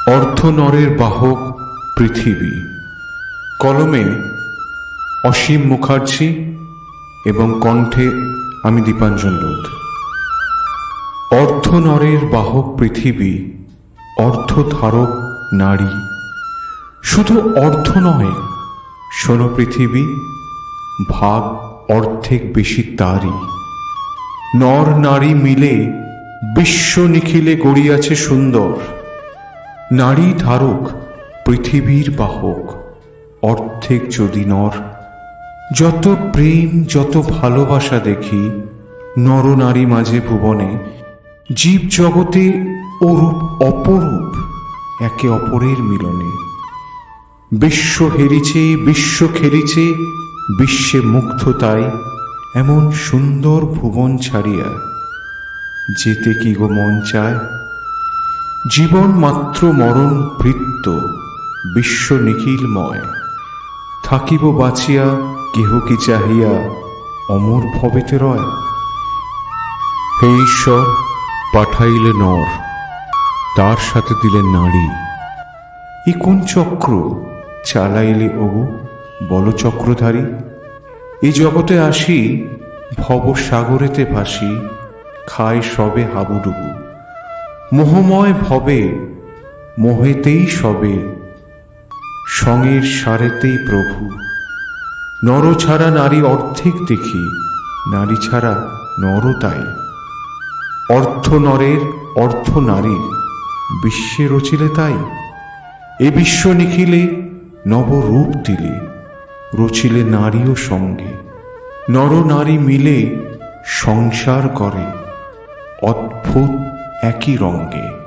অর্ধনরের বাহক পৃথিবী। কলমে অসীম মুখার্জি এবং কণ্ঠে আমি দীপাঞ্জন লোধ। অর্ধনরের বাহক পৃথিবী, অর্ধধারক নারী। শুধু অর্ধ নয়, শোনো পৃথিবী, ভাগ অর্ধেক বেশি তারই। নর নারী মিলে বিশ্ব নিখিলে গড়িয়াছে সুন্দর। নারী ধারক পৃথিবীর বাহক, অর্ধেক যদি নর। যত প্রেম যত ভালোবাসা দেখি নরনারী মাঝে ভুবনে, জীব জগতে অরূপ অপরূপ একে অপরের মিলনে। বিশ্ব হেরিছে, বিশ্ব খেলিছে, বিশ্বে মুগ্ধ তাই এমন সুন্দর ভুবন ছাড়িয়া যেতে কি গো মন চায়। জীবন মাত্র মরণ বৃত্ত, বিশ্ব নিখিলময়। থাকিব বাঁচিয়া কেহ কি চাহিয়া অমর ভবেতে রয়। হে ঈশ্বর, পাঠাইলে নর, তার সাথে দিলে নারী। এ কোন চক্র চালাইলে ওগো বল চক্রধারী। এই জগতে আসি ভবসাগরেতে ভাসি, খায় সবে হাবুডুবু। মোহময় ভবে মোহেতেই সবে, সঙের সারেতেই প্রভু। নর ছাড়া নারী অর্ধেক দেখি, নারী ছাড়া নর তাই। অর্ধ নরের অর্ধ নারীর বিশ্বে রচিলে তাই। এ বিশ্ব নিখিলে নবরূপ দিলে, রচিলে নারীও সঙ্গে। নর নারী মিলে সংসার করে অদ্ভুত একই রঙ্গে।